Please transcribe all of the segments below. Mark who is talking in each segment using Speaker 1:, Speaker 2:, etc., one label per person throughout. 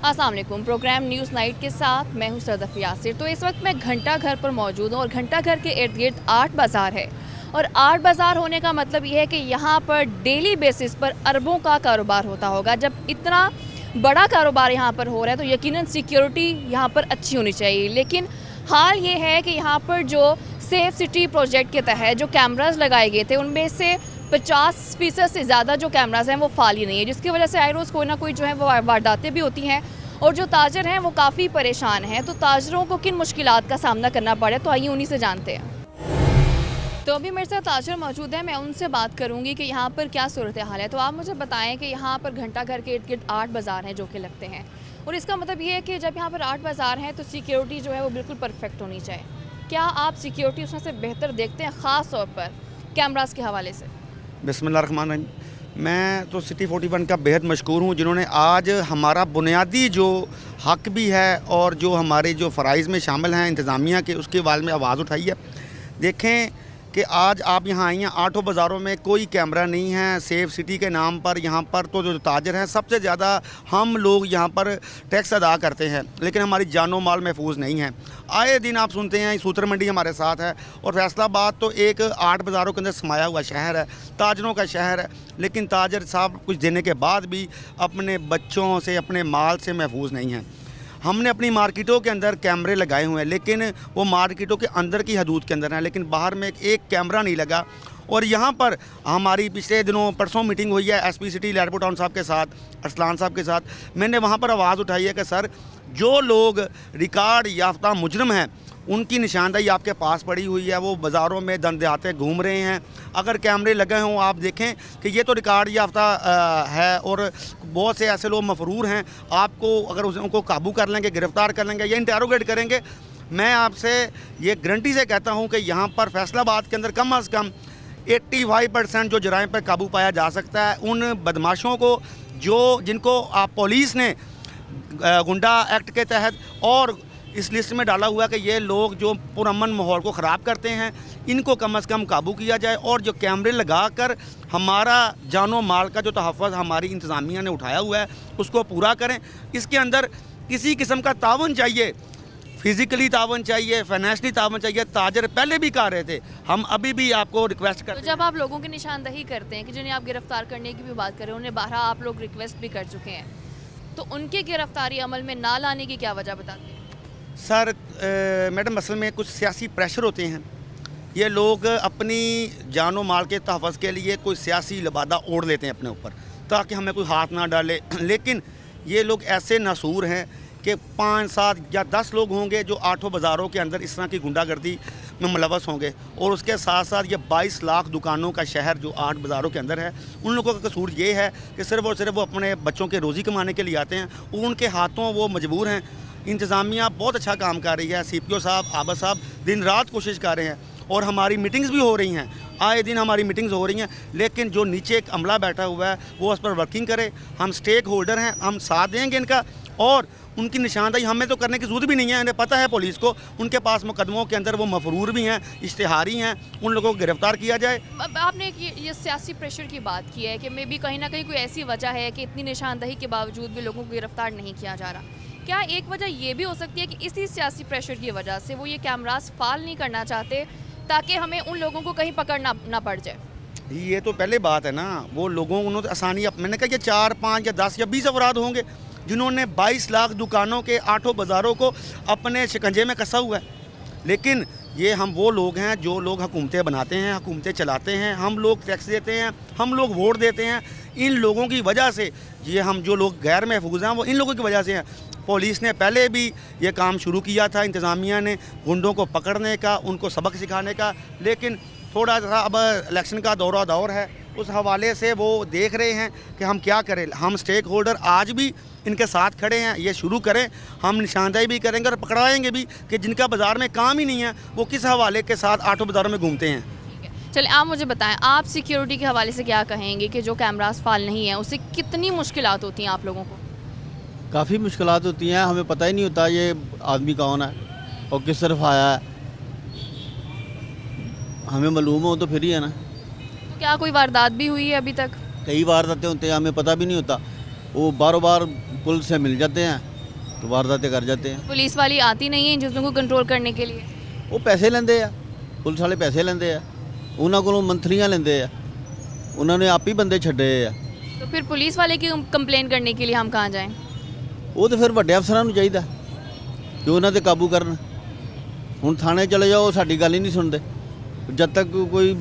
Speaker 1: अस्सलाम वालेकुम। Programme news night के साथ मैं हूं सदफ यासिर। तो इस वक्त मैं घंटा घर पर मौजूद हूं और घंटा घर के इर्द गिर्द आर्ट बाज़ार है। और आर्ट बाज़ार होने का मतलब ये है कि यहाँ पर डेली बेसिस पर अरबों का कारोबार होता होगा। जब इतना बड़ा कारोबार यहाँ पर हो रहा है तो यकीनन सिक्योरिटी यहाँ पर अच्छी होनी चाहिए। लेकिन हाल ये है कि यहाँ पर जो सेफ सिटी प्रोजेक्ट के तहत जो कैमराज लगाए गए थे उनमें से 50% से ज़्यादा जो कैमराज हैं वो फाल ही नहीं है, जिसकी वजह से आए रोज़ कोई ना कोई जो है वो वारदातें भी होती हैं और जो ताजर हैं वो काफ़ी परेशान हैं। तो ताजरों को किन मुश्किलात का सामना करना पड़े, तो आइए उन्हीं से जानते हैं। तो अभी मेरे साथ ताजर मौजूद है, मैं उनसे बात करूंगी कि यहाँ पर क्या सूरत हाल है। तो आप मुझे बताएं कि यहाँ पर घंटा घर के इर्द गिर्द आर्ट बाज़ार हैं जो कि लगते हैं, और इसका मतलब ये है कि जब यहाँ पर आर्ट बाज़ार हैं तो सिक्योरिटी जो है वो बिल्कुल परफेक्ट होनी चाहिए। क्या आप सिक्योरिटी उसमें से बेहतर देखते हैं, ख़ास तौर पर कैमरास के हवाले से?
Speaker 2: बिस्मिल्लाहिर्रहमानिर्रहीम। मैं तो सिटी 41 का बेहद मशकूर हूँ जिन्होंने आज हमारा बुनियादी जो हक भी है और जो हमारे जो फ़राइज़ में शामिल हैं इंतज़ामिया के, उसके बारे में आवाज़ उठाई है। देखें कि आज आप यहाँ आई हैं, आठों बाज़ारों में कोई कैमरा नहीं है। सेफ सिटी के नाम पर यहाँ पर तो जो ताजर हैं, सबसे ज़्यादा हम लोग यहाँ पर टैक्स अदा करते हैं, लेकिन हमारी जानो माल महफूज नहीं है। आए दिन आप सुनते हैं सूत्र मंडी हमारे साथ है और फैसलाबाद तो एक आठ बाज़ारों के अंदर समाया हुआ शहर है, ताजरों का शहर है, लेकिन ताजर साहब कुछ देने के बाद भी अपने बच्चों से, अपने माल से महफूज नहीं हैं। हमने अपनी मार्केटों के अंदर कैमरे लगाए हुए हैं, लेकिन वो मार्केटों के अंदर की हदूद के अंदर हैं, लेकिन बाहर में एक कैमरा नहीं लगा। और यहाँ पर हमारी पिछले दिनों परसों मीटिंग हुई है एसपी सिटी लैडपो टाउन साहब के साथ, अरसलान साहब के साथ। मैंने वहाँ पर आवाज़ उठाई है कि सर, जो लोग रिकॉर्ड याफ्ता मुजरम हैं उनकी निशानदेही आपके पास पड़ी हुई है, वो बाज़ारों में दंदयाते घूम रहे हैं। अगर कैमरे लगे हों, आप देखें कि ये तो रिकॉर्ड याफ्ता है और बहुत से ऐसे लोग मफरूर हैं। आपको अगर उनको काबू कर लेंगे, गिरफ़्तार कर लेंगे या इंटरोगेट करेंगे, मैं आपसे ये गारंटी से कहता हूँ कि यहाँ पर फैसलाबाद के अंदर कम अज़ कम 85% जो जराइम पर काबू पाया जा सकता है। उन बदमाशों को जिनको आप पुलिस ने गुंडा एक्ट के तहत और इस लिस्ट में डाला हुआ कि ये लोग जो पुरअमन माहौल को ख़राब करते हैं, इनको कम अज़ कम काबू किया जाए। और जो कैमरे लगा कर हमारा जानो माल का जो तहफ़्फ़ुज़ हमारी इंतज़ामिया ने उठाया हुआ है उसको पूरा करें। इसके अंदर किसी किस्म का तावन चाहिए, फ़िज़िकली तावन चाहिए, फाइनेंशली तावन चाहिए। ताजर पहले भी कह रहे थे, हम अभी भी आपको रिक्वेस्ट करते हैं।
Speaker 1: तो जब आप लोगों की निशानदही करते हैं कि जिन्हें आप गिरफ़्तार करने की भी बात कर रहे हैं, उन्हें बारहा आप लोग रिक्वेस्ट भी कर चुके हैं, तो उनके गिरफ़्तारी अमल में ना लाने की क्या वजह बताते हैं?
Speaker 2: सर मैडम, असल में कुछ सियासी प्रेशर होते हैं। ये लोग अपनी जानो माल के तहफ़्फ़ुज़ के लिए कोई सियासी लबादा ओढ़ लेते हैं अपने ऊपर, ताकि हमें कोई हाथ ना डाले। लेकिन ये लोग ऐसे नासूर हैं कि 5, 7 या 10 लोग होंगे जो आठों बाज़ारों के अंदर इस तरह की गुंडागर्दी में मुलव्वस होंगे। और उसके साथ साथ ये 22 लाख दुकानों का शहर जो 8 बाज़ारों के अंदर है, उन लोगों का कसूर ये है कि सिर्फ़ और सिर्फ वो अपने बच्चों के रोज़ी कमाने के लिए आते हैं। उनके हाथों वो मजबूर हैं। इंतज़ामिया बहुत अच्छा काम कर रही है, CPO साहब, आबा साहब दिन रात कोशिश कर रहे हैं और हमारी मीटिंग्स भी हो रही हैं, आए दिन हमारी मीटिंग्स हो रही हैं। लेकिन जो नीचे एक अमला बैठा हुआ है वो उस पर वर्किंग करे। हम स्टेक होल्डर हैं, हम साथ देंगे इनका, और उनकी निशानदेही हमें तो करने की ज़रूरत भी नहीं है। इन्हें पता है पुलिस को, उनके पास मुकदमों के अंदर वो मफरूर भी हैं, इश्तिहारी हैं, उन लोगों को गिरफ़्तार किया जाए।
Speaker 1: आपने ये सियासी प्रेशर की बात की है कि मे बी कहीं ना कहीं कोई ऐसी वजह है कि इतनी निशानदही के बावजूद भी लोगों को गिरफ़्तार नहीं किया जा रहा। क्या एक वजह ये भी हो सकती है कि इसी सियासी प्रेशर की वजह से वो ये कैमरास फाल नहीं करना चाहते, ताकि हमें उन लोगों को कहीं पकड़ना ना पड़ जाए?
Speaker 2: ये तो पहले बात है ना, वो लोगों उन्होंने आसानी, मैंने कहा कि 4, 5 या 10 या 20 अफराद होंगे जिन्होंने 22 लाख दुकानों के आठों बाज़ारों को अपने शिकंजे में कसा हुआ है। लेकिन ये हम वो लोग हैं जो लोग हुकूमतें बनाते हैं, हुकूमतें चलाते हैं, हम लोग टैक्स देते हैं, हम लोग वोट देते हैं। इन लोगों की वजह से ये हम जो लोग गैर महफूज हैं वो इन लोगों की वजह से हैं। पुलिस ने पहले भी ये काम शुरू किया था, इंतज़ामिया ने, गुंडों को पकड़ने का, उनको सबक सिखाने का, लेकिन थोड़ा सा अब इलेक्शन का दौर है, उस हवाले से वो देख रहे हैं कि हम क्या करें। हम स्टेक होल्डर आज भी इनके साथ खड़े हैं, ये शुरू करें, हम निशानदेही भी करेंगे और पकड़ाएंगे भी कि जिनका बाज़ार में काम ही नहीं है वो किस हवाले के साथ आठों बाज़ारों में घूमते हैं।
Speaker 1: चलिए, आप मुझे बताएं, आप सिक्योरिटी के हवाले से क्या कहेंगे कि जो कैमरास फाल नहीं है उससे कितनी मुश्किलात होती हैं आप लोगों को?
Speaker 3: काफ़ी मुश्किलात होती हैं, हमें पता ही नहीं होता ये आदमी कौन है और किस तरफ आया है। हमें मालूम हो तो फिर ही है ना।
Speaker 1: तो क्या कोई वारदात भी हुई है अभी तक?
Speaker 3: कई वारदातें होते हैं, हमें पता भी नहीं होता। वो बार बार पुलिस से मिल जाते हैं तो वारदातें कर जाते हैं।
Speaker 1: पुलिस वाली आती नहीं है इन चीज़ों को कंट्रोल करने के लिए?
Speaker 3: ਉਹ ਪੈਸੇ ਲੈਂਦੇ ਆ, ਪੁਲਿਸ ਵਾਲੇ ਪੈਸੇ ਲੈਂਦੇ ਆ, ਉਹਨਾਂ ਕੋਲੋਂ ਮੰਥਲੀਆਂ ਲੈਂਦੇ ਆ, ਉਹਨਾਂ ਨੇ ਆਪ ਹੀ ਬੰਦੇ ਛੱਡੇ ਆ।
Speaker 1: तो फिर पुलिस वाले की कंप्लेन करने के लिए हम कहाँ जाएं?
Speaker 3: ਉਹ ਤਾਂ ਫਿਰ ਵੱਡੇ ਅਫਸਰਾਂ ਨੂੰ ਚਾਹੀਦਾ ਕਿ ਉਹਨਾਂ ਤੇ ਕਾਬੂ ਕਰਨ। ਹੁਣ ਥਾਣੇ ਚਲੇ ਜਾਓ, ਉਹ ਸਾਡੀ ਗੱਲ ਹੀ ਨਹੀਂ ਸੁਣਦੇ। ਜਦ ਤੱਕ ਕੋਈ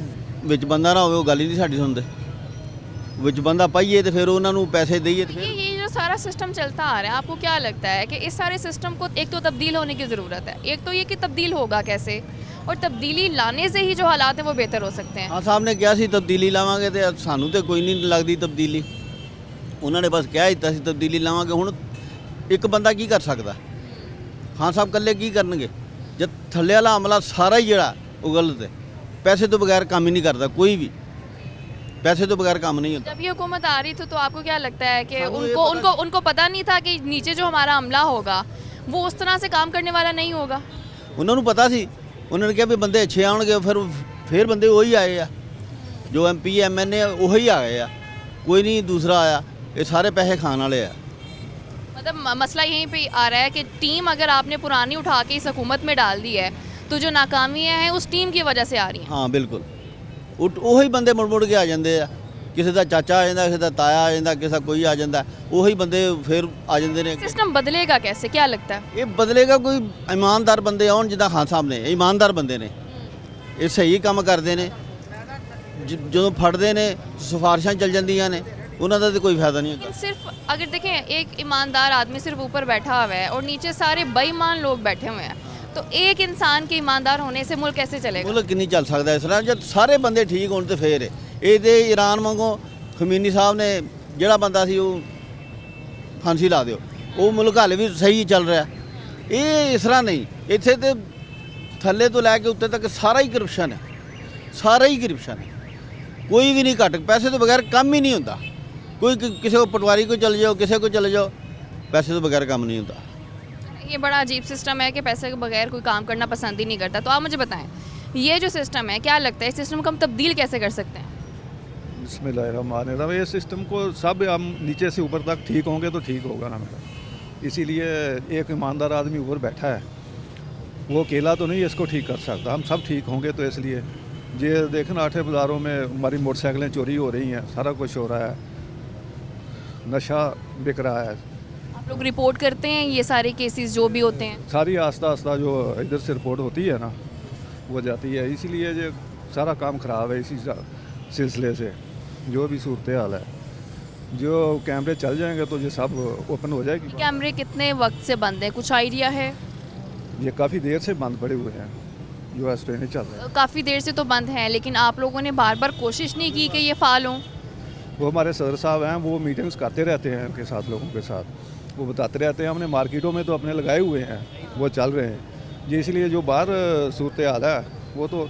Speaker 3: ਵਿੱਚ ਬੰਦਾ ਨਾ ਹੋਵੇ ਉਹ ਗੱਲ ਹੀ ਨਹੀਂ ਸਾਡੀ ਸੁਣਦੇ। ਵਿੱਚ ਬੰਦਾ ਪਾਈਏ ਤੇ ਫਿਰ ਉਹਨਾਂ ਨੂੰ ਪੈਸੇ ਦਈਏ ਤੇ ਫਿਰ
Speaker 1: ये जो सारा सिस्टम चलता आ रहा है, आपको क्या लगता है कि इस सारे सिस्टम को एक तो तब्दील होने की ज़रूरत है, एक तो ये कि तब्दील होगा कैसे, और तब्दीली लाने से ही जो हालात हैं वो बेहतर हो सकते हैं।
Speaker 3: ਹਾਂ ਸਾਹਿਬ ਨੇ ਕਿਹਾ ਸੀ ਤਬਦੀਲੀ ਲਾਵਾਂਗੇ ਤੇ ਸਾਨੂੰ ਤੇ ਕੋਈ ਨਹੀਂ ਲੱਗਦੀ ਤਬਦੀਲੀ। ਉਹਨਾਂ ਨੇ ਬਸ ਕਹਿ ਦਿੱਤਾ ਸੀ ਤਬਦੀਲੀ ਲਾਵਾਂਗੇ। ਹੁਣ ਇੱਕ ਬੰਦਾ ਕੀ ਕਰ ਸਕਦਾ? ਖਾਨ ਸਾਹਿਬ ਇਕੱਲੇ ਕੀ ਕਰਨਗੇ ਜਦ ਥੱਲੇ ਵਾਲਾ ਅਮਲਾ ਸਾਰਾ ਹੀ ਜਿਹੜਾ ਉਹ ਗਲਤ ਹੈ। ਪੈਸੇ ਤੋਂ ਬਗੈਰ ਕੰਮ ही नहीं करता कोई भी, पैसे तो बगैर काम नहीं होता।
Speaker 1: जब ये हुकूमत आ रही थी तो आपको क्या लगता है कि
Speaker 3: हाँ, वो ये
Speaker 1: उनको
Speaker 3: पता-
Speaker 1: उनको उनको पता नहीं था कि नीचे जो हमारा अमला होगा वो उस तरह से काम करने वाला नहीं होगा?
Speaker 3: ਉਹਨਾਂ ਨੂੰ ਪਤਾ ਸੀ, ਉਹਨਾਂ ਨੇ ਕਿਹਾ ਵੀ ਬੰਦੇ ਅੱਛੇ ਆਉਣਗੇ, ਫਿਰ ਬੰਦੇ ਉਹੀ ਆਏ ਆ ਜੋ MP MNA ਉਹੀ ਆ ਗਏ ਆ, ਕੋਈ ਨਹੀਂ ਦੂਸਰਾ ਆਇਆ। ਇਹ ਸਾਰੇ ਪੈਸੇ ਖਾਣ ਵਾਲੇ ਆ।
Speaker 1: मतलब मसला यहीं पे आ रहा है कि टीम अगर आपने पुरानी उठा के इस हुकूमत में डाल दी है तो जो नाकामियाँ हैं उस टीम की वजह से आ रही हैं।
Speaker 3: ਹਾਂ ਬਿਲਕੁਲ ਉਹੀ ਬੰਦੇ ਮੁੜ ਕੇ ਆ ਜਾਂਦੇ ਆ। ਕਿਸੇ ਦਾ ਚਾਚਾ ਆ ਜਾਂਦਾ, ਕਿਸੇ ਦਾ ਤਾਇਆ ਆ ਜਾਂਦਾ, ਕਿਸੇ ਦਾ ਕੋਈ ਆ ਜਾਂਦਾ, ਉਹੀ ਬੰਦੇ ਫਿਰ ਆ ਜਾਂਦੇ ਨੇ।
Speaker 1: सिस्टम बदलेगा कैसे, क्या लगता है?
Speaker 3: ਇਹ ਬਦਲੇਗਾ ਕੋਈ ਇਮਾਨਦਾਰ ਬੰਦੇ ਆਉਣ, ਜਿੱਦਾਂ ਖਾਨ ਸਾਹਿਬ ਨੇ। ਇਹ ਇਮਾਨਦਾਰ ਬੰਦੇ ਨੇ, ਇਹ ਸਹੀ ਕੰਮ ਕਰਦੇ ਨੇ। ਜਦੋਂ ਫੜਦੇ ਨੇ ਸਿਫਾਰਿਸ਼ਾਂ ਚੱਲ ਜਾਂਦੀਆਂ ਨੇ, ਉਹਨਾਂ ਦਾ ਤਾਂ ਕੋਈ ਫਾਇਦਾ ਨਹੀਂ
Speaker 1: लेकिन
Speaker 3: ਹੁੰਦਾ।
Speaker 1: सिर्फ अगर देखें एक ईमानदार आदमी सिर्फ ऊपर बैठा हुआ है और नीचे सारे बेईमान लोग बैठे हुए हैं, तो एक इंसान के ईमानदार होने से मुल्क कैसे चलेगा?
Speaker 3: ਮੁਲਕ ਨਹੀਂ ਚੱਲ ਸਕਦਾ ਇਸ ਤਰ੍ਹਾਂ। ਜਦ ਸਾਰੇ ਬੰਦੇ ਠੀਕ ਹੋਣ ਤੇ ਫੇਰ ਇਹਦੇ ਈਰਾਨ ਵਾਂਗੂ ਖਮੀਨੀ ਸਾਹਿਬ ਨੇ ਜਿਹੜਾ ਬੰਦਾ ਸੀ ਉਹ ਫਾਂਸੀ ਲਾ ਦਿਓ, ਉਹ ਮੁਲਕ ਹਾਲੇ ਵੀ ਸਹੀ ਚੱਲ ਰਿਹਾ। ਇਹ ਇਸ ਤਰ੍ਹਾਂ ਨਹੀਂ, ਇੱਥੇ ਤੇ ਥੱਲੇ ਤੋਂ ਲੈ ਕੇ ਉੱਤੇ ਤੱਕ ਸਾਰਾ ਹੀ ਕਰਪਸ਼ਨ ਹੈ, ਸਾਰਾ ਹੀ ਕਰਪਸ਼ਨ ਹੈ। ਕੋਈ ਵੀ ਨਹੀਂ ਘੱਟ, ਪੈਸੇ ਤੋਂ ਬਗੈਰ ਕੰਮ ਹੀ ਨਹੀਂ ਹੁੰਦਾ। ਕੋਈ ਕਿਸੇ को पटवारी को चले जाओ, किसी को चले जाओ, पैसे तो बगैर काम नहीं होता।
Speaker 1: ये बड़ा अजीब सिस्टम है कि पैसे के बगैर कोई काम करना पसंद ही नहीं करता। तो आप मुझे बताएं, ये जो सिस्टम है, क्या लगता है इस सिस्टम को हम तब्दील कैसे कर सकते हैं?
Speaker 4: बिस्मिल्लाहिर्रहमानिर्रहीम। ये सिस्टम को सब हम नीचे से ऊपर तक ठीक होंगे तो ठीक होगा ना मेरा। इसीलिए एक ईमानदार आदमी ऊपर बैठा है, वो अकेला तो नहीं इसको ठीक कर सकता। हम सब ठीक होंगे तो इसलिए ये देखना, 8 बाज़ारों में हमारी मोटरसाइकिलें चोरी हो रही हैं, सारा कुछ हो रहा है, नशा बिक रहा है।
Speaker 1: आप लोग रिपोर्ट करते हैं ये सारे केसेस जो भी होते हैं?
Speaker 4: सारी आस्ता आस्ता जो इधर से रिपोर्ट होती है ना वो जाती है। इसीलिए ये सारा काम ख़राब है। इसी सिलसिले से जो भी सूरत हाल है, जो कैमरे चल जाएंगे तो ये सब ओपन हो जाएगी।
Speaker 1: कैमरे कितने वक्त से बंद हैं, कुछ आइडिया है?
Speaker 4: ये काफ़ी देर से बंद पड़े हुए हैं, जो है ट्रेनें चल रही हैं।
Speaker 1: काफ़ी देर से तो बंद हैं, लेकिन आप लोगों ने बार बार कोशिश नहीं की कि ये फाल हों?
Speaker 4: वो हमारे सदर साहब हैं, वो मीटिंग्स करते रहते हैं उनके साथ, लोगों के साथ वो बताते रहते हैं। हमने मार्केटों में तो अपने लगाए हुए हैं, वो चल रहे हैं जी। इसलिए जो बाहर सूरत हाल है वो तो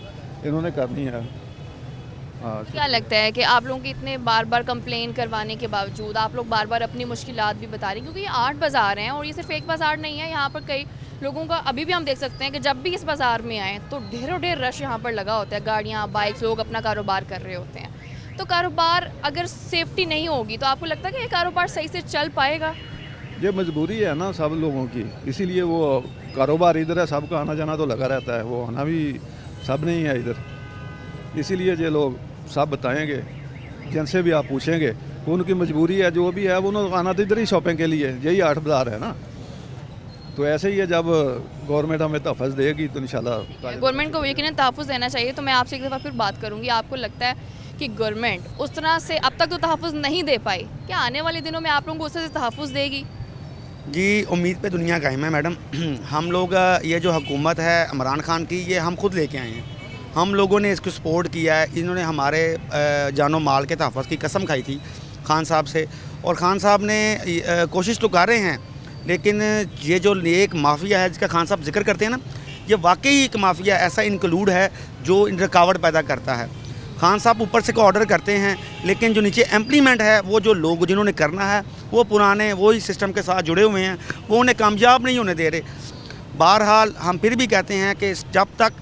Speaker 4: इन्होंने करनी है। हाँ,
Speaker 1: क्या लगता है कि आप लोगों की इतने बार बार कंप्लेन करवाने के बावजूद आप लोग बार बार अपनी मुश्किलात भी बता रहे हैं, क्योंकि ये 8 बाज़ार हैं और ये सिर्फ एक बाज़ार नहीं है। यहाँ पर कई लोगों का अभी भी हम देख सकते हैं कि जब भी इस बाज़ार में आएँ तो ढेरों ढेर रश यहाँ पर लगा होता है, गाड़ियाँ, बाइक्स, लोग अपना कारोबार कर रहे होते हैं। तो कारोबार अगर सेफ्टी नहीं होगी तो आपको लगता है कि ये कारोबार सही से चल पाएगा?
Speaker 4: ये मजबूरी है ना सब लोगों की, इसीलिए वो कारोबार इधर है, सबका आना जाना तो लगा रहता है, वो आना भी सब नहीं है इधर। इसीलिए ये लोग सब बताएंगे, जिनसे भी आप पूछेंगे उनकी मजबूरी है, जो भी है वो आना तो इधर ही शॉपिंग के लिए, यही 8 बाज़ार है ना। तो ऐसे ही है, जब गवर्नमेंट हमें तहफ़्फ़ुज़ देगी तो इंशाल्लाह
Speaker 1: गवर्नमेंट को यकीनन तहफ़्फ़ुज़ देना चाहिए। तो मैं आपसे एक दफ़ा फिर बात करूँगी, आपको लगता है कि गवर्नमेंट उस तरह से अब तक तो तहफ़्फ़ुज़ नहीं दे पाई, क्या आने वाले दिनों में आप लोगों को उससे तहफ़्फ़ुज़ देगी?
Speaker 2: जी उम्मीद पे दुनिया कायम है मैडम। हम लोग ये जो हुकूमत है इमरान खान की, ये हम खुद लेके आए हैं। हम लोगों ने इसको सपोर्ट किया है। इन्होंने हमारे जानो माल के तहफ़्फ़ुज़ की कसम खाई थी खान साहब से, और खान साहब ने कोशिश तो कर रहे हैं, लेकिन ये जो एक माफिया है जिसका खान साहब जिक्र करते हैं ना, ये वाकई एक माफिया ऐसा इंक्लूड है जो इन रुकावट पैदा करता है। खान साहब ऊपर से को ऑर्डर करते हैं, लेकिन जो नीचे इम्प्लीमेंट है वो जो लोग जिन्होंने करना है वो पुराने वही सिस्टम के साथ जुड़े हुए हैं, वो उन्हें कामयाब नहीं होने दे रहे। बहरहाल हम फिर भी कहते हैं कि जब तक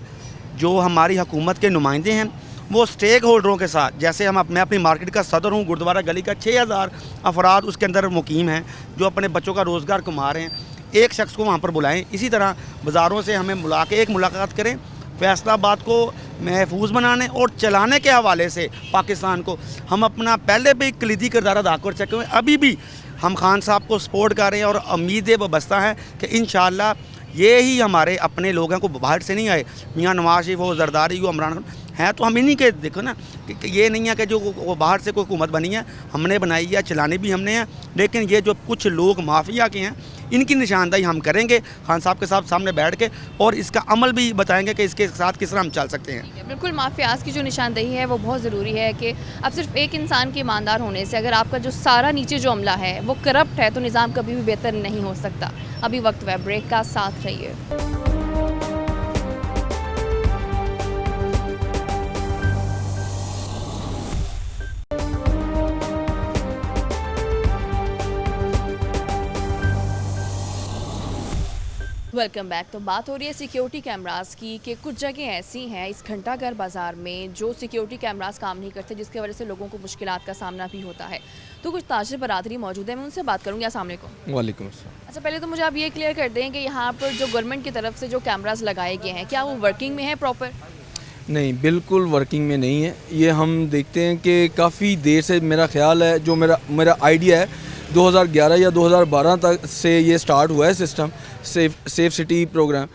Speaker 2: जो हमारी हुकूमत के नुमाइंदे हैं वो स्टेक होल्डरों के साथ, जैसे मैं अपनी मार्केट का सदर हूँ, गुरुद्वारा गली का 6000 अफराद उसके अंदर मुकीम हैं जो अपने बच्चों का रोज़गार कमा रहे हैं। एक शख्स को वहाँ पर बुलाएं। इसी तरह बाज़ारों से हमें बुला के एक मुलाकात करें, फैसलाबाद को महफूज बनाने और चलाने के हवाले से पाकिस्तान को हम अपना पहले भी कलीदी किरदार अदा कर चुके हैं, अभी भी हम खान साहब को सपोर्ट कर रहे हैं और उम्मीदें वाबस्ता हैं कि इंशाअल्लाह ये ही हमारे अपने लोग हैं, को बाहर से नहीं आए। मियाँ नवाज शरीफ हो, जरदारी हो, इमरान खान हैं, तो हम इन्हीं के देखो ना कि ये नहीं है कि जो वो बाहर से कोई हुकूमत बनी है, हमने बनाई है, चलानी भी हमने है, लेकिन ये जो कुछ लोग माफिया के हैं इनकी निशानदाही हम करेंगे खान साहब के साथ सामने बैठ के, और इसका अमल भी बताएंगे कि इसके साथ किस तरह हम चल सकते हैं।
Speaker 1: बिल्कुल, माफियाज की जो निशानदेही है वो बहुत ज़रूरी है कि अब सिर्फ एक इंसान के ईमानदार होने से अगर आपका जो सारा नीचे जो अमला है वो करप्ट है तो निज़ाम कभी भी बेहतर नहीं हो सकता। अभी वक्त है ब्रेक का, साथ रहिए। Welcome back. तो बात हो रही है सिक्योरिटी कैमरास की कि कुछ जगह ऐसी हैं इस घंटाघर बाज़ार में जो सिक्योरिटी कैमरास काम नहीं करते, जिसकी वजह से लोगों को मुश्किलात का सामना भी होता है। तो कुछ ताजिर बरादरी मौजूद है, मैं उनसे बात करूँगी। अस्सलाम वालेकुम।
Speaker 5: वालेकुम अस्सलाम।
Speaker 1: अच्छा, पहले तो मुझे आप ये क्लियर कर दें कि यहाँ पर जो गवर्नमेंट की तरफ से जो कैमरास लगाए गए हैं क्या वो वर्किंग में है प्रॉपर?
Speaker 5: नहीं, बिल्कुल वर्किंग में नहीं है। ये हम देखते हैं कि काफ़ी देर से, मेरा ख्याल है, जो मेरा आइडिया है 2011 या 2012 तक से ये स्टार्ट हुआ है सिस्टम, सेफ सिटी प्रोग्राम।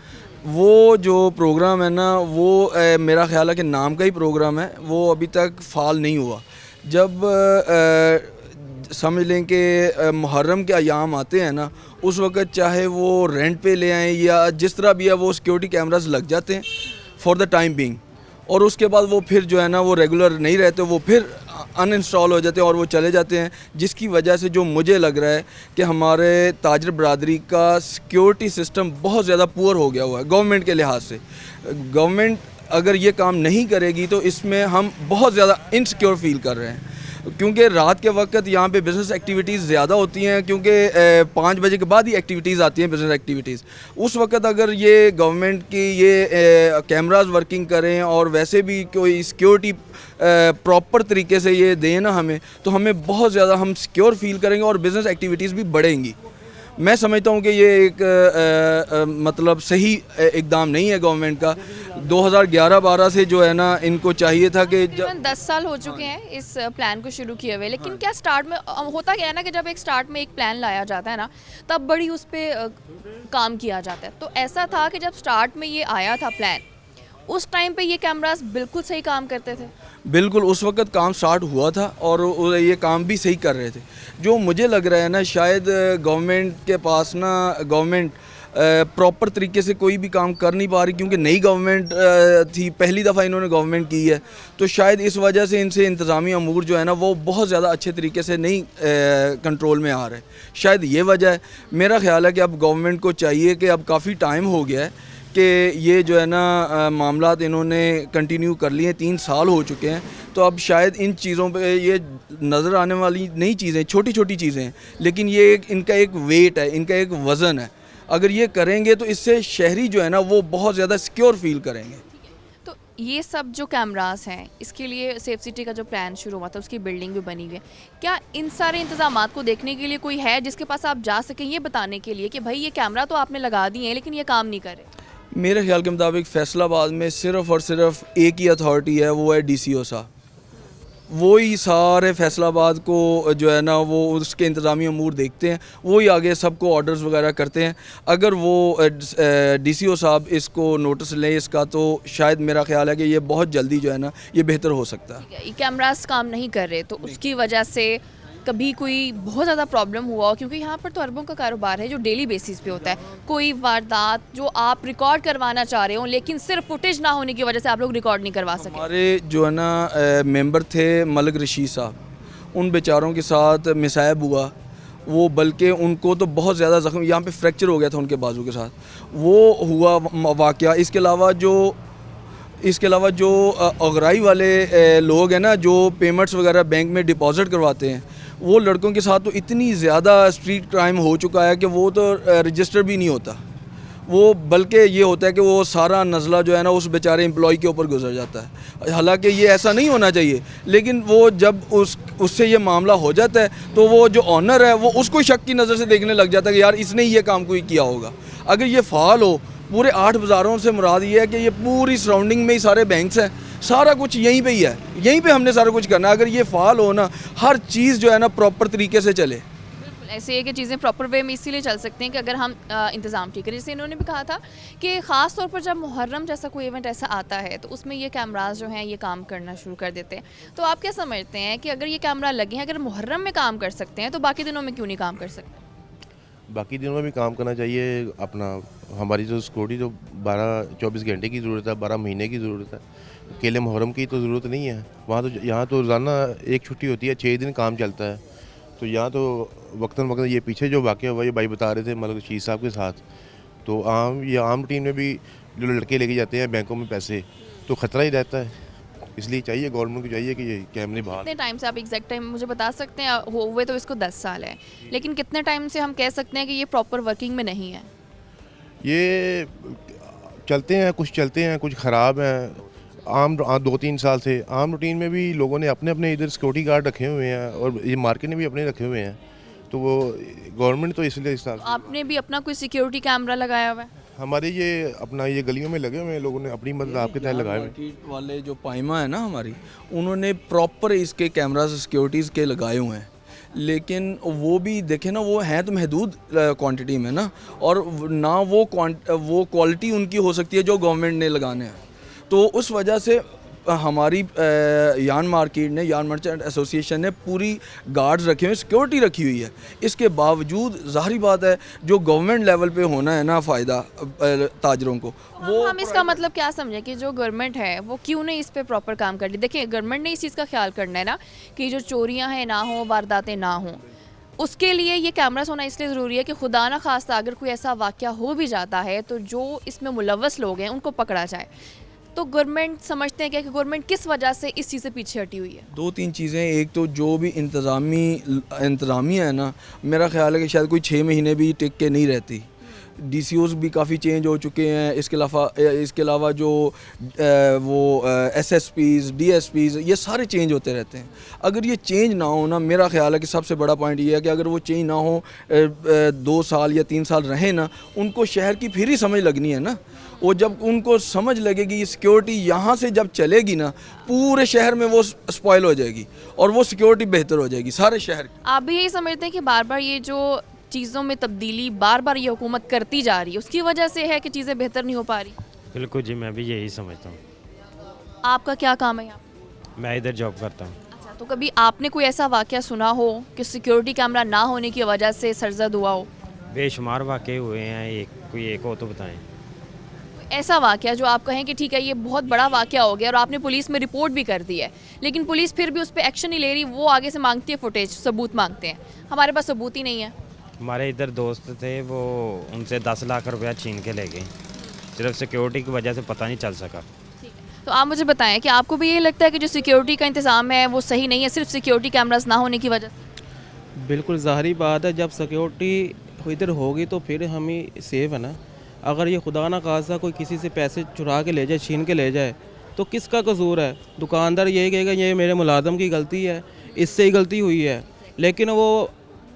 Speaker 5: वो जो प्रोग्राम है ना, वो मेरा ख्याल है कि नाम का ही प्रोग्राम है, वो अभी तक फाल नहीं हुआ। जब समझ लें कि मुहर्रम के अयाम आते हैं ना, उस वक़्त चाहे वो रेंट पे ले आएँ या जिस तरह भी है, वो सिक्योरिटी कैमरास लग जाते हैं फॉर द टाइम बिंग, और उसके बाद वो फिर जो है ना वो रेगुलर नहीं रहते, वो फिर अनइंस्टॉल हो जाते हैं और वो चले जाते हैं, जिसकी वजह से जो मुझे लग रहा है कि हमारे ताजर बरादरी का सिक्योरिटी सिस्टम बहुत ज़्यादा पुअर हो गया हुआ है गवर्नमेंट के लिहाज से। गवर्नमेंट अगर ये काम नहीं करेगी तो इसमें हम बहुत ज़्यादा इनसिक्योर फील कर रहे हैं, क्योंकि रात के वक्त यहाँ पे बिज़नेस एक्टिविटीज़ ज़्यादा होती हैं, क्योंकि 5 बजे के बाद ही एक्टिविटीज़ आती हैं, बिज़नेस एक्टिविटीज़। उस वक्त अगर ये गवर्नमेंट की ये कैमरास वर्किंग करें और वैसे भी कोई सिक्योरिटी प्रॉपर तरीके से ये दें ना हमें, तो हमें बहुत ज़्यादा हम सिक्योर फील करेंगे और बिज़नेस एक्टिविटीज़ भी बढ़ेंगी। मैं समझता हूँ कि ये एक मतलब सही इकदाम नहीं है गवर्नमेंट का। 2011-12 से जो है ना, इनको चाहिए था कि
Speaker 1: तकरीबन 10 साल हो चुके हैं इस प्लान को शुरू किए हुए, लेकिन क्या स्टार्ट में होता क्या है ना कि जब एक स्टार्ट में एक प्लान लाया जाता है ना, तब बड़ी उस पर काम किया जाता है। तो ऐसा था कि जब स्टार्ट में ये आया था प्लान, उस टाइम पे ये कैमरास बिल्कुल सही काम करते थे?
Speaker 5: बिल्कुल, उस वक्त काम स्टार्ट हुआ था और ये काम भी सही कर रहे थे। जो मुझे लग रहा है ना, शायद गवर्नमेंट के पास ना, गवर्नमेंट प्रॉपर तरीके से कोई भी काम कर नहीं पा रही, क्योंकि नई गवर्नमेंट थी, पहली दफ़ा इन्होंने गवर्नमेंट की है, तो शायद इस वजह से इनसे इंतज़ामी अमूर जो है ना वो बहुत ज़्यादा अच्छे तरीके से नहीं कंट्रोल में आ रहे। शायद ये वजह है। मेरा ख्याल है कि अब गवर्नमेंट को चाहिए कि अब काफ़ी टाइम हो गया है कि ये जो है ना मामलात इन्होंने कंटिन्यू कर लिए, 3 साल हो चुके हैं, तो अब शायद इन चीज़ों पे ये नज़र आने वाली नई चीज़ें, छोटी छोटी चीज़ें हैं, लेकिन ये इनका एक वेट है, इनका एक वज़न है। अगर ये करेंगे तो इससे शहरी जो है ना वो बहुत ज़्यादा सिक्योर फील करेंगे।
Speaker 1: तो ये सब जो कैमरास हैं, इसके लिए सेफ सिटी का जो प्लान शुरू हुआ था उसकी बिल्डिंग भी बनी हुई है। क्या इन सारे इंतजामात को देखने के लिए कोई है जिसके पास आप जा सकें, ये बताने के लिए कि भाई ये कैमरा तो आपने लगा दिए हैं लेकिन ये काम नहीं कर रहे?
Speaker 5: मेरे ख्याल के मुताबिक फैसलाबाद में सिर्फ़ और सिर्फ एक ही अथॉरिटी है, वो है DCO साहब। वो ही सारे फैसलाबाद को जो है ना वो उसके इंतज़ामी अमूर देखते हैं, वो ही आगे सबको ऑर्डर्स वगैरह करते हैं। अगर वो DCO साहब इसको नोटिस लें इसका, तो शायद मेरा ख्याल है कि ये बहुत जल्दी जो है ना ये बेहतर हो सकता है।
Speaker 1: ये कैमरास काम नहीं कर रहे तो उसकी वजह से कभी कोई बहुत ज़्यादा प्रॉब्लम हुआ हो? क्योंकि यहाँ पर तो अरबों का कारोबार है जो डेली बेसिस पे होता है। कोई वारदात जो आप रिकॉर्ड करवाना चाह रहे हो लेकिन सिर्फ फुटेज ना होने की वजह से आप लोग रिकॉर्ड नहीं करवा सके।
Speaker 5: हमारे जो है ना मेंबर थे मलिक रशीद साहब, उन बेचारों के साथ मिसाइब हुआ, वो बल्कि उनको तो बहुत ज़्यादा ज़ख्म, यहाँ पे फ्रैक्चर हो गया था उनके बाजू के साथ, वो हुआ वाक़या। इसके अलावा जो अगराई वाले लोग हैं ना, जो पेमेंट्स वगैरह बैंक में डिपॉजिट करवाते हैं, वो लड़कों के साथ तो इतनी ज़्यादा स्ट्रीट क्राइम हो चुका है कि वो तो रजिस्टर भी नहीं होता। वो बल्कि ये होता है कि वो सारा नज़ला जो है ना उस बेचारे एम्प्लॉय के ऊपर गुजर जाता है। हालांकि ये ऐसा नहीं होना चाहिए, लेकिन वो जब उससे ये मामला हो जाता है तो वो जो ऑनर है वो उसको शक की नज़र से देखने लग जाता है कि यार इसने ये काम कोई किया होगा। अगर ये फ़ाल हो, पूरे 8 बाज़ारों से मुराद ये है कि ये पूरी सराउंडिंग में ही सारे बैंक्स हैं, सारा कुछ यहीं पे ही है, यहीं पे हमने सारा कुछ करना है। अगर ये फ़ाल हो ना, हर चीज़ जो है ना प्रॉपर तरीके से चले।
Speaker 1: ऐसे है कि चीज़ें प्रॉपर वे में इसीलिए चल सकती हैं कि अगर हम इंतज़ाम ठीक करें। जैसे इन्होंने भी कहा था कि ख़ास तौर पर जब मुहर्रम जैसा कोई इवेंट ऐसा आता है तो उसमें ये कैमरास जो हैं ये काम करना शुरू कर देते हैं। तो आप क्या समझते हैं कि अगर ये कैमरा लगे हैं, अगर मुहर्रम में काम कर सकते हैं तो बाकी दिनों में क्यों नहीं काम कर सकते?
Speaker 6: बाकी दिनों में भी काम करना चाहिए। अपना हमारी जो सिक्योरिटी जो 12-24 घंटे की ज़रूरत है, 12 महीने की ज़रूरत है, अकेले मुहर्रम की तो ज़रूरत नहीं है। वहाँ तो यहाँ तो रोज़ाना एक छुट्टी होती है, 6 दिन काम चलता है। तो यहाँ तो वक्तन वक्तन ये पीछे जो वाक़या हुआ, ये भाई बता रहे थे मतलब शीर साहब के साथ, तो आम रूटीन में भी जो लड़के लेके जाते हैं बैंकों में पैसे, तो ख़तरा ही रहता है। इसलिए चाहिए गवर्नमेंट को चाहिए कि ये कैमरे बहाल।
Speaker 1: कितने टाइम से, आप एग्जैक्ट टाइम मुझे बता सकते हैं? हुए तो इसको 10 साल है, लेकिन कितने टाइम से हम कह सकते हैं कि ये प्रॉपर वर्किंग में नहीं है?
Speaker 6: ये चलते हैं, कुछ ख़राब हैं। आम 2-3 साल से आम रूटीन में भी लोगों ने अपने अपने इधर सिक्योरिटी गार्ड रखे हुए हैं और ये मार्केट ने भी अपने रखे हुए हैं। तो वो गवर्नमेंट तो इसलिए इस हिसाब से
Speaker 1: आपने भी अपना कोई सिक्योरिटी कैमरा लगाया हुआ है?
Speaker 6: हमारे ये अपना ये गलियों में लगे हुए हैं, लोगों ने अपनी मदद आपके तहत लगाए हुए हैं।
Speaker 5: मार्केट वाले जो पाइमा है ना हमारी, उन्होंने प्रॉपर इसके कैमरास सिक्योरिटीज़ के लगाए हुए हैं, लेकिन वो भी देखें ना, वो हैं तो महदूद क्वांटिटी में ना, और ना वो क्वालिटी उनकी हो सकती है जो गवर्नमेंट ने लगाने हैं। तो उस वजह से हमारी यान मर्चेंट एसोसिएशन ने पूरी गार्ड्स रखे हुए, सिक्योरिटी रखी हुई है। इसके बावजूद ज़ाहिर बात है जो गवर्नमेंट लेवल पे होना है ना फ़ायदा ताजरों को, वो
Speaker 1: हम इसका मतलब क्या समझें कि जो गवर्नमेंट है वो क्यों नहीं इस पे प्रॉपर काम कर रही? देखिए, गवर्नमेंट ने इस चीज़ का ख्याल करना है ना कि जो चोरियां हैं ना हो, वारदातें ना हों। उसके लिए ये कैमरास होना इसलिए ज़रूरी है कि खुदा ना खास्ता अगर कोई ऐसा वाक़या हो भी जाता है तो जो इसमें मुलव्वस लोग हैं उनको पकड़ा जाए। तो गवर्नमेंट समझते हैं क्या कि गवर्नमेंट किस वजह से इस चीज़ से पीछे हटी हुई है?
Speaker 5: 2-3 चीज़ें। एक तो जो भी इंतज़ामिया है ना, मेरा ख्याल है कि शायद कोई 6 महीने भी टिक के नहीं रहती। DCOs भी काफ़ी चेंज हो चुके हैं। इसके अलावा जो SSPs, DSPs, ये सारे चेंज होते रहते हैं। अगर ये चेंज ना हो ना, मेरा ख्याल है कि सबसे बड़ा पॉइंट ये है कि अगर वो चेंज ना हो, 2 साल या 3 साल रहें ना, उनको शहर की फिर ही समझ लगनी है ना। वो जब उनको समझ लगेगी ये सिक्योरिटी यहाँ से जब चलेगी ना, पूरे शहर में वो स्पॉइल हो जाएगी और वो सिक्योरिटी बेहतर हो जाएगी सारे शहर की।
Speaker 1: आप भी यही समझते हैं कि बार बार ये जो चीज़ों में तब्दीली बार बार ये हुकूमत करती जा रही है उसकी वजह से है कि चीज़ें बेहतर नहीं हो पा रही?
Speaker 7: बिल्कुल जी, मैं भी यही समझता हूँ।
Speaker 1: आपका क्या काम है यहाँ?
Speaker 7: मैं इधर जॉब करता हूँ।
Speaker 1: अच्छा, तो कभी आपने कोई ऐसा वाक़या सुना हो कि सिक्योरिटी कैमरा ना होने की वजह से सरजद हुआ हो?
Speaker 7: बेशुमार वाक़े हुए हैं, कोई एक हो तो बताएं।
Speaker 1: ऐसा वाक़या जो आप कहें कि ठीक है ये बहुत बड़ा वाक़या हो गया और आपने पुलिस में रिपोर्ट भी कर दी है, लेकिन पुलिस फिर भी उस पर एक्शन नहीं ले रही, वो आगे से मांगती है फुटेज, सबूत मांगते हैं। हमारे पास सबूत ही नहीं है।
Speaker 7: हमारे इधर दोस्त थे, वो उनसे 10 लाख रुपया छीन के ले गए, सिर्फ सिक्योरिटी की वजह से पता नहीं चल सका।
Speaker 1: ठीक है, तो आप मुझे बताएं कि आपको भी ये लगता है कि जो सिक्योरिटी का इंतज़ाम है वो सही नहीं है सिर्फ सिक्योरिटी कैमरास ना होने की वजह से?
Speaker 8: बिल्कुल ज़ाहिरी बात है, जब सिक्योरिटी इधर होगी तो फिर हम ही सेफ है ना। अगर ये खुदा ना खास्ता कोई किसी से पैसे चुरा के ले जाए, छीन के ले जाए, तो किसका कसूर है? दुकानदार यही कहेगा ये मेरे मुलाजम की गलती है, इससे ही गलती हुई है। लेकिन वो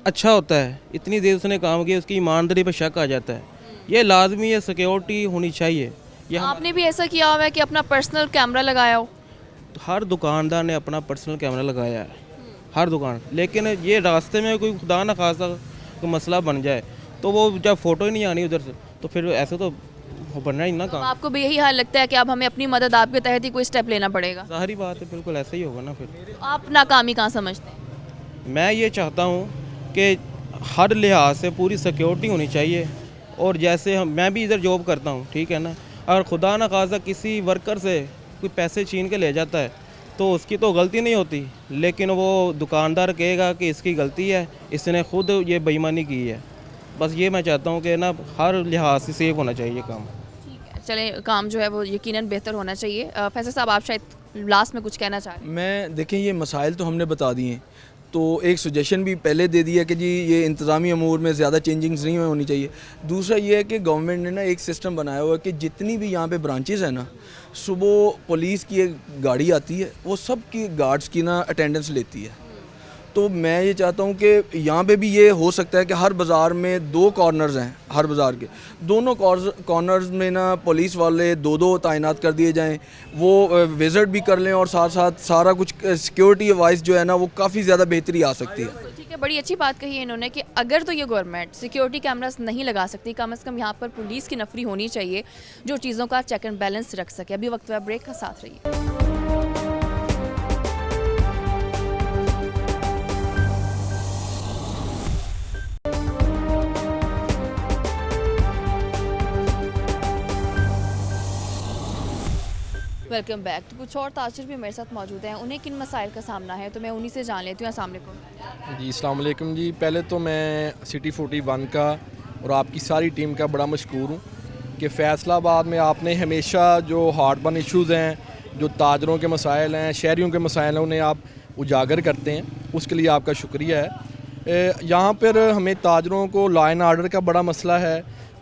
Speaker 8: अच्छा होता है, इतनी देर उसने काम किया, उसकी ईमानदारी पर शक आ जाता है। ये लाजमी है, सिक्योरिटी होनी चाहिए। ये
Speaker 1: आपने भी ऐसा किया हुआ है कि अपना पर्सनल कैमरा लगाया हो?
Speaker 8: हर दुकानदार ने अपना पर्सनल कैमरा लगाया है, हर दुकान। लेकिन ये रास्ते में कोई खुदा ना खास्ता कोई मसला बन जाए तो वो जब फ़ोटो ही नहीं आनी उधर से, तो फिर ऐसे तो बनना ही ना
Speaker 1: तो
Speaker 8: काम।
Speaker 1: आपको भी यही हाल लगता है कि अब हमें अपनी मदद आपके तहत ही कोई स्टेप लेना पड़ेगा?
Speaker 8: ज़ाहिरी बात है, बिल्कुल ऐसा ही होगा ना। फिर
Speaker 1: तो आप नाकामी कहाँ समझते हैं?
Speaker 8: मैं ये चाहता हूँ कि हर लिहाज से पूरी सिक्योरिटी होनी चाहिए। और जैसे मैं भी इधर जॉब करता हूँ, ठीक है ना, अगर खुदा ना खास्ता किसी वर्कर से कोई पैसे छीन के ले जाता है तो उसकी तो गलती नहीं होती, लेकिन वो दुकानदार कहेगा कि इसकी गलती है, इसने खुद ये बेईमानी की है। बस ये मैं चाहता हूँ कि ना हर लिहाज से सेफ होना चाहिए काम।
Speaker 1: ठीक है, चले, काम जो है वो यकीनन बेहतर होना चाहिए। फैसल साहब, आप शायद लास्ट में कुछ कहना चाह रहे हैं?
Speaker 5: मैं देखें, ये मसाइल तो हमने बता दिए हैं, तो एक सजेशन भी पहले दे दिया कि जी ये इंतज़ामी अमूर में ज़्यादा चेंजिंग्स नहीं होनी चाहिए। दूसरा ये है कि गवर्नमेंट ने ना एक सिस्टम बनाया हुआ है कि जितनी भी यहाँ पे ब्रांचेस हैं ना, सुबह पुलिस की एक गाड़ी आती है, वो सब की गार्ड्स की ना अटेंडेंस लेती है। तो मैं ये चाहता हूँ कि यहाँ पे भी ये हो सकता है कि हर बाज़ार में 2 कॉर्नर्स हैं, हर बाज़ार के दोनों कॉर्नर्स में ना पुलिस वाले 2-2 तैनात कर दिए जाएं, वो विज़िट भी कर लें और साथ साथ सारा कुछ सिक्योरिटी वाइज जो है ना वो काफ़ी ज़्यादा बेहतरी आ सकती है।
Speaker 1: ठीक है, बड़ी अच्छी बात कही है इन्होंने कि अगर तो ये गवर्नमेंट सिक्योरिटी कैमरास नहीं लगा सकती, कम से कम यहाँ पर पुलिस की नफरी होनी चाहिए जो चीज़ों का चेक एंड बैलेंस रख सके। अभी वक्त हुआ ब्रेक का, साथ रहिए। Welcome back. तो कुछ और ताजिर भी मेरे साथ मौजूद हैं, उन्हें किन मसाइल का सामना है तो मैं उन्हीं से जान लेती हूँ। अस्सलाम वालेकुम
Speaker 9: जी, अस्सलाम वालेकुम जी। पहले तो मैं सिटी 41 का और आपकी सारी टीम का बड़ा मशकूर हूँ कि फ़ैसलाबाद में आपने हमेशा जो हार्ट बर्न इशूज़ हैं, जो ताजरों के मसाइल हैं, शहरियों के मसाइल हैं, उन्हें आप उजागर करते हैं, उसके लिए आपका शुक्रिया है। यहाँ पर हमें ताजरों को लॉ एंड आर्डर का बड़ा मसला है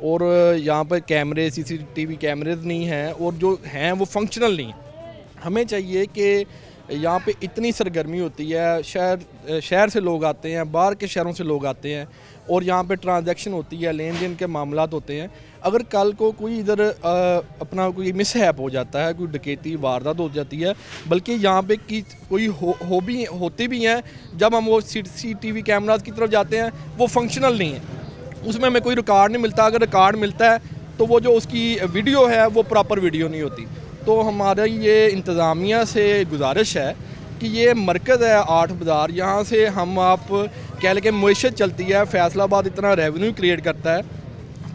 Speaker 9: और यहाँ पर कैमरे CCTV कैमरेज नहीं हैं और जो हैं वो फंक्शनल नहीं हैं। हमें चाहिए कि यहाँ पे इतनी सरगर्मी होती है, शहर से लोग आते हैं, बाहर के शहरों से लोग आते हैं और यहाँ पे ट्रांजैक्शन होती है, लेन देन के मामलात होते हैं। अगर कल को कोई इधर अपना कोई मिसहैप हो जाता है, कोई डकैती वारदात हो जाती है, बल्कि यहाँ पे की कोई होती भी हैं, जब हम वो CCTV कैमराज की तरफ जाते हैं वो फंक्शनल नहीं है, उसमें हमें कोई रिकॉर्ड नहीं मिलता। अगर रिकॉर्ड मिलता है तो वो जो उसकी वीडियो है वो प्रॉपर वीडियो नहीं होती। तो हमारा ये इंतज़ामिया से गुजारिश है कि ये मरकज़ है 8 बाज़ार, यहाँ से हम आप कह लें कि मईशत चलती है, फ़ैसलाबाद इतना रेवेन्यू क्रिएट करता है,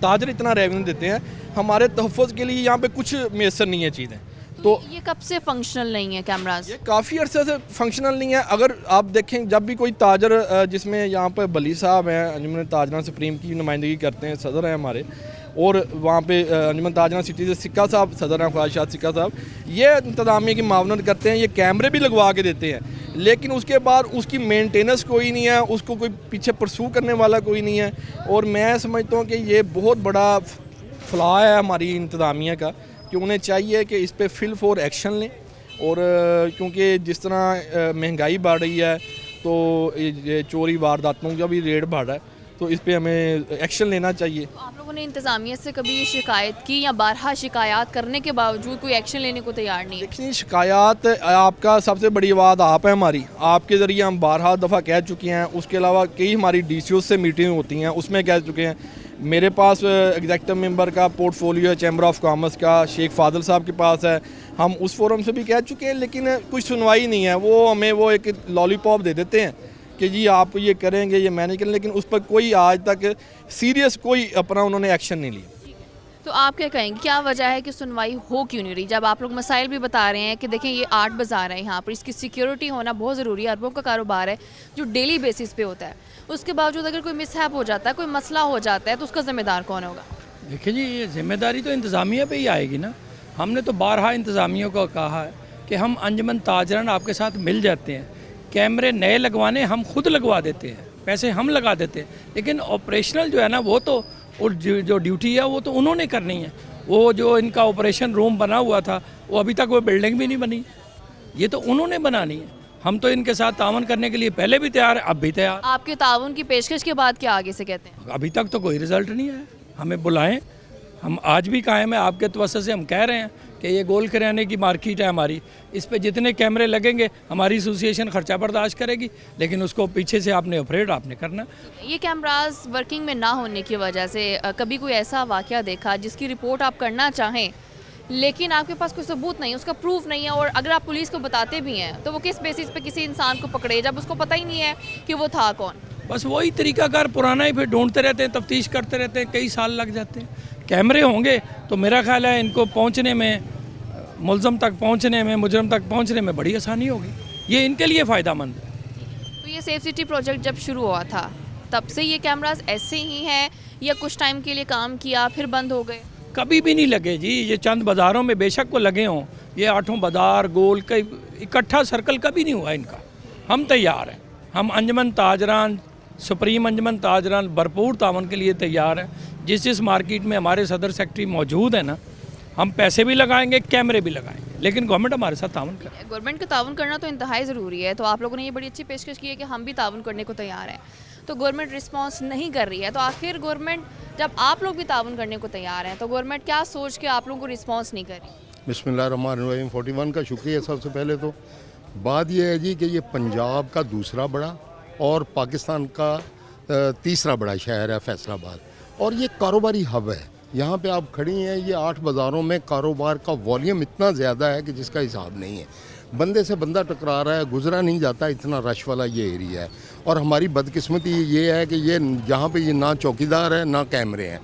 Speaker 9: ताजर इतना रेवेन्यू देते हैं, हमारे तहफ़्फ़ुज़ के लिए यहाँ पे कुछ मैसर नहीं है चीज़ें। तो
Speaker 1: ये कब से फंक्शनल नहीं है कैमरास?
Speaker 9: ये काफ़ी अरसे से फंक्शनल नहीं है। अगर आप देखें जब भी कोई ताजर, जिसमें यहाँ पर बली साहब हैं, अंजुमन ताजरान सुप्रीम की नुमाइंदगी करते हैं, सदर हैं हमारे, और वहाँ पे अंजुमन ताजरान सिटी से सिक्का साहब सदर हैं, ख्वाहिशात सिक्का साहब, ये इंतज़ामिया की मावनत करते हैं, ये कैमरे भी लगवा के देते हैं, लेकिन उसके बाद उसकी मेंटेनेंस कोई नहीं है, उसको कोई पीछे परसू करने वाला कोई नहीं है। और मैं समझता हूँ कि ये बहुत बड़ा फ्लॉ है हमारी इंतज़ामिया का, कि उन्हें चाहिए कि इस पे फिल फॉर एक्शन लें। और क्योंकि जिस तरह महंगाई बढ़ रही है तो ये चोरी वारदातों का भी रेट बढ़ रहा है, तो इस पे हमें एक्शन लेना चाहिए।
Speaker 1: तो आप लोगों ने इंतज़ामिया से कभी ये शिकायत की या बारहा शिकायत करने के बावजूद कोई एक्शन लेने को तैयार नहीं है?
Speaker 9: देखिए, शिकायत आपका सबसे बड़ी आवाज़ आप है हमारी, आपके ज़रिए हम 12 दफ़ा कह चुके हैं। उसके अलावा कई हमारी DCO से मीटिंग होती हैं, उसमें कह चुके हैं। मेरे पास एग्जेक्टिव मेंबर का पोर्टफोलियो है चैम्बर ऑफ कॉमर्स का, शेख फादल साहब के पास है, हम उस फोरम से भी कह चुके हैं, लेकिन कुछ सुनवाई नहीं है। वो हमें वो एक लॉलीपॉप दे देते हैं कि जी आप ये करेंगे, ये मैंने करें, लेकिन उस पर कोई आज तक सीरियस कोई अपना उन्होंने एक्शन नहीं लिया।
Speaker 1: तो आप क्या कहेंगे, क्या वजह है कि सुनवाई हो क्यों नहीं रही? जब आप लोग मसाइल भी बता रहे हैं कि देखें ये 8 बाज़ार है, यहाँ पर इसकी सिक्योरिटी होना बहुत ज़रूरी है, अरबों का कारोबार है जो डेली बेसिस पे होता है, उसके बावजूद अगर कोई मिसहैप हो जाता है, कोई मसला हो जाता है, तो उसका ज़िम्मेदार कौन होगा?
Speaker 10: देखिए जी, ये जिम्मेदारी तो इंतज़ामिया पे ही आएगी ना। हमने तो बारहा इंतज़ामिया को कहा है कि हम अंजुमन ताजरान आपके साथ मिल जाते हैं, कैमरे नए लगवाने हम खुद लगवा देते हैं, पैसे हम लगा देते हैं, लेकिन ऑपरेशनल जो है ना वो तो, और जो ड्यूटी है वो तो उन्होंने करनी है। वो जो इनका ऑपरेशन रूम बना हुआ था वो अभी तक वो बिल्डिंग भी नहीं बनी, ये तो उन्होंने बनानी है। हम तो इनके साथ तावन करने के लिए पहले भी तैयार है, अब भी तैयार।
Speaker 1: आपके ताउन की पेशकश के बाद क्या आगे से कहते हैं?
Speaker 10: अभी तक तो कोई रिजल्ट नहीं है, हमें बुलाएं, हम आज भी कायम है आपके तवज्जो से। हम कह रहे हैं कि ये गोल किराने की मार्केट है हमारी, इस पे जितने कैमरे लगेंगे हमारी एसोसिएशन खर्चा बर्दाश्त करेगी, लेकिन उसको पीछे से आपने ऑपरेट आपने करना।
Speaker 1: ये कैमराज वर्किंग में ना होने की वजह से कभी कोई ऐसा वाकया देखा जिसकी रिपोर्ट आप करना चाहें लेकिन आपके पास कोई सबूत नहीं, उसका प्रूफ नहीं है, और अगर आप पुलिस को बताते भी हैं तो वो किस बेसिस पे किसी इंसान को पकड़े जब उसको पता ही नहीं है कि वो था कौन?
Speaker 10: बस वही तरीकाकार पुराना ही, फिर ढूंढते रहते हैं, तफ्तीश करते रहते हैं, कई साल लग जाते हैं। कैमरे होंगे तो मेरा ख्याल है इनको पहुंचने में, मुलज़म तक पहुंचने में, मुजरम तक पहुंचने में बड़ी आसानी होगी, ये इनके लिए फ़ायदेमंद है।
Speaker 1: तो ये सेफ सिटी प्रोजेक्ट जब शुरू हुआ था तब से ये कैमराज ऐसे ही हैं या कुछ टाइम के लिए काम किया फिर बंद हो गए?
Speaker 10: कभी भी नहीं लगे जी, ये चंद बाज़ारों में बेशक को लगे हों, ये 8 बाज़ार गोल कई इकट्ठा सर्कल कभी नहीं हुआ इनका। हम तैयार हैं, हम अंजमन ताजरान, सुप्रीम अंजमन ताजरान भरपूर तावन के लिए तैयार है। जिस मार्केट में हमारे सदर सेक्रेटरी मौजूद है ना, हम पैसे भी लगाएंगे, कैमरे भी लगाएंगे, लेकिन गवर्नमेंट हमारे साथ तावन करे।
Speaker 1: गवर्नमेंट का ताउन करना तो इंतहाई ज़रूरी है, तो आप लोगों ने ये बड़ी अच्छी पेशकश की है कि हम भी ताउन करने को तैयार हैं, तो गवर्नमेंट रिस्पांस नहीं कर रही है। तो आखिर गवर्नमेंट, जब आप लोग भी ताउन करने को तैयार हैं, तो गवर्नमेंट क्या सोच के आप लोगों को रिस्पांस नहीं कर रही?
Speaker 11: बिस्मिल्लाहिर्रहमानिर्रहीम। 41 का शुक्रिया। सबसे पहले तो बात यह है जी कि ये पंजाब का दूसरा बड़ा और पाकिस्तान का तीसरा बड़ा शहर है फैसलाबाद, और ये कारोबारी हब है। यहाँ पे आप खड़ी हैं, ये 8 बाज़ारों में कारोबार का वॉल्यूम इतना ज़्यादा है कि जिसका हिसाब नहीं है। बंदे से बंदा टकरा रहा है, गुजरा नहीं जाता, इतना रश वाला ये एरिया है। और हमारी बदकिस्मती ये है कि ये यहाँ पे ये ना चौकीदार है ना कैमरे हैं।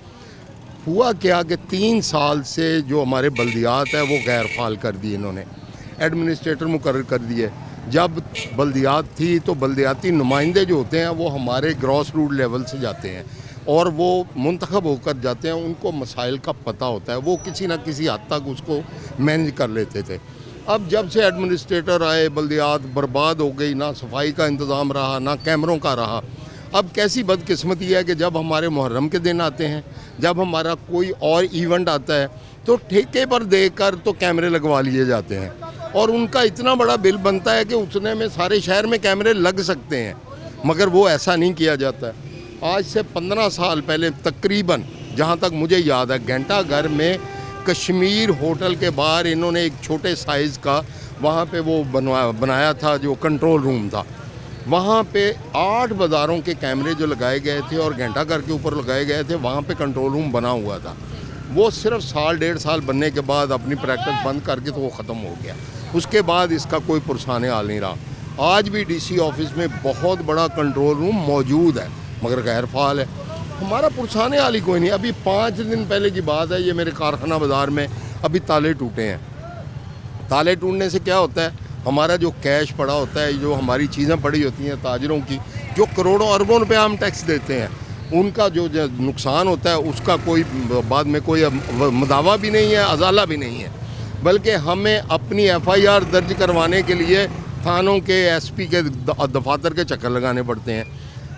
Speaker 11: हुआ क्या कि 3 साल से जो हमारे बल्दियात है वो गैर फाल कर दी इन्होंने, एडमिनिस्ट्रेटर मुकर्रर कर दिए। जब बल्दियात थी तो बल्दियाती नुमाइंदे जो होते हैं वो हमारे ग्रॉस रूट लेवल से जाते हैं और वो मुंतखब होकर जाते हैं, उनको मसाइल का पता होता है, वो किसी न किसी हद तक उसको मैनेज कर लेते थे। अब जब से एडमिनिस्ट्रेटर आए, बल्दियात बर्बाद हो गई, ना सफाई का इंतज़ाम रहा ना कैमरों का रहा। अब कैसी बदकिस्मती है कि जब हमारे मुहर्रम के दिन आते हैं, जब हमारा कोई और इवेंट आता है, तो ठेके पर देकर तो कैमरे लगवा लिए जाते हैं और उनका इतना बड़ा बिल बनता है कि उतने में सारे शहर में कैमरे लग सकते हैं, मगर वो ऐसा नहीं किया जाता है। आज से 15 साल पहले तकरीबन, जहाँ तक मुझे याद है, घंटा घर में कश्मीर होटल के बाहर इन्होंने एक छोटे साइज़ का वहाँ पे वो बनाया था जो कंट्रोल रूम था। वहाँ पे 8 बाज़ारों के कैमरे जो लगाए गए थे और घंटा घर के ऊपर लगाए गए थे, वहाँ पे कंट्रोल रूम बना हुआ था। वो सिर्फ साल 1.5 साल बनने के बाद अपनी प्रैक्टिस बंद करके तो वो ख़त्म हो गया। उसके बाद इसका कोई पुरसाने हाल नहीं रहा। आज भी डीसी ऑफिस में बहुत बड़ा कंट्रोल रूम मौजूद है मगर गैर फाल है। हमारा पुरसाने हाल ही कोई नहीं। अभी 5 दिन पहले की बात है, ये मेरे कारखाना बाज़ार में अभी ताले टूटे हैं। ताले टूटने से क्या होता है, हमारा जो कैश पड़ा होता है, जो हमारी चीज़ें पड़ी होती हैं ताजरों की, जो करोड़ों अरबों रुपये हम टैक्स देते हैं, उनका जो नुकसान होता है उसका कोई बाद में कोई मदावा भी नहीं है, अजाला भी नहीं है। बल्कि हमें अपनी FIR दर्ज करवाने के लिए थानों के SP के दफातर के चक्कर लगाने पड़ते हैं।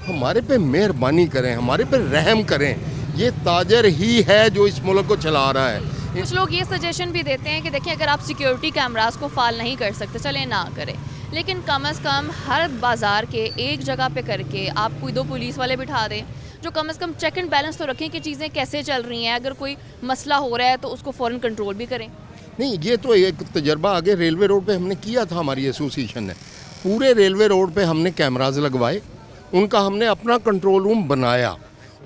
Speaker 11: हमारे पे मेहरबानी करें, हमारे पे रहम करें। ये ताजर ही है जो इस मुल्क को चला रहा है।
Speaker 1: कुछ लोग ये सजेशन भी देते हैं कि देखिए, अगर आप सिक्योरिटी कैमरास को फाल नहीं कर सकते, चले ना करें, लेकिन कम से कम हर बाज़ार के एक जगह पे करके आप कोई 2 पुलिस वाले बिठा दें जो कम से कम चेक एंड बैलेंस तो रखें कि चीज़ें कैसे चल रही हैं। अगर कोई मसला हो रहा है तो उसको फ़ौरन कंट्रोल भी करें।
Speaker 11: नहीं, ये तो एक तजर्बा आगे रेलवे रोड पे हमने किया था। हमारी एसोसिएशन ने पूरे रेलवे रोड पे हमने कैमराज लगवाए, उनका हमने अपना कंट्रोल रूम बनाया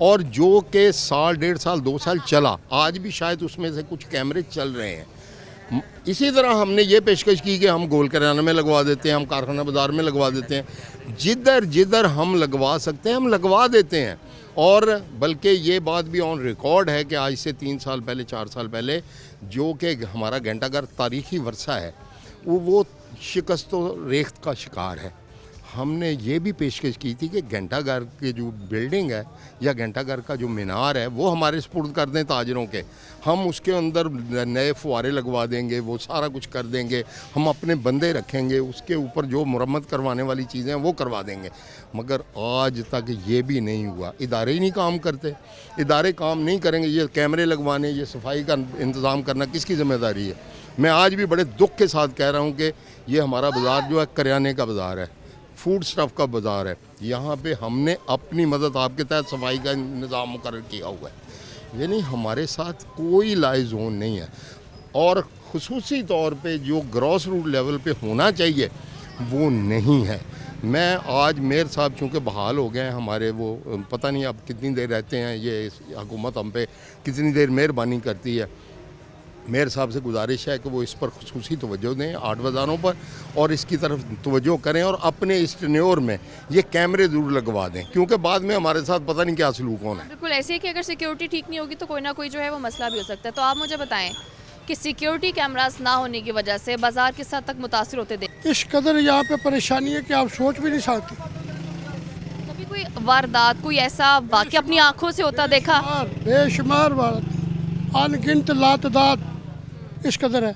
Speaker 11: और जो कि साल 1.5 साल 2 साल चला। आज भी शायद उसमें से कुछ कैमरे चल रहे हैं। इसी तरह हमने ये पेशकश की कि हम गोल किराना में लगवा देते हैं, हम कारखाना बाज़ार में लगवा देते हैं, जिधर जिधर हम लगवा सकते हैं हम लगवा देते हैं। और बल्कि ये बात भी ऑन रिकॉर्ड है कि आज से 3 साल पहले 4 साल पहले जो कि हमारा घंटाघर तारीखी वर्षा है वो शिकस्त व रेख्त का शिकार है। हमने ये भी पेशकश की थी कि घंटाघर की जो बिल्डिंग है या घंटाघर का जो मीनार है वो हमारे सुपुर्द कर दें ताजरों के। हम उसके अंदर नए फुवारे लगवा देंगे, वो सारा कुछ कर देंगे, हम अपने बंदे रखेंगे, उसके ऊपर जो मुरम्मत करवाने वाली चीज़ें हैं वो करवा देंगे। मगर आज तक ये भी नहीं हुआ। इदारे ही नहीं काम करते। इदारे काम नहीं करेंगे, ये कैमरे लगवाने, ये सफाई का इंतज़ाम करना किसकी ज़िम्मेदारी है? मैं आज भी बड़े दुख के साथ कह रहा हूँ कि ये हमारा बाज़ार जो है करियाने का बाज़ार है, फूड स्टफ़ का बाज़ार है। यहाँ पे हमने अपनी मदद आपके तहत सफाई का निज़ाम मुकर्रर किया हुआ है, यानी हमारे साथ कोई लाई जोन नहीं है। और ख़ुसूसी तौर पे जो ग्रॉस रूट लेवल पे होना चाहिए वो नहीं है। मैं आज मेयर साहब चूँकि बहाल हो गए हैं हमारे, वो पता नहीं अब कितनी देर रहते हैं, ये हुकूमत हम पे कितनी देर मेहरबानी करती है। मेयर साहब से गुजारिश है कि वो इस पर खुसूसी तवज्जो दें 8 बाज़ारों पर और इसकी तरफ तवज्जो करें और अपने इस टेन्योर में ये कैमरे ज़रूर लगवा दें, क्योंकि बाद में हमारे साथ पता नहीं क्या सलूक होना है।
Speaker 1: बिल्कुल ऐसे ही कि अगर सिक्योरिटी ठीक नहीं होगी तो कोई ना कोई जो है वो मसला भी हो सकता है। तो आप मुझे बताएं कि सिक्योरिटी कैमरास ना होने की वजह से बाज़ार किस हद तक मुतासिर होते देख?
Speaker 12: इस कदर यहाँ पे परेशानी है कि आप सोच भी नहीं सकते।
Speaker 1: कभी कोई वारदात, कोई ऐसा वाक़या अपनी आंखों से होता देखा?
Speaker 12: बेशुमार अनगिनत लातदाद इस कदर है।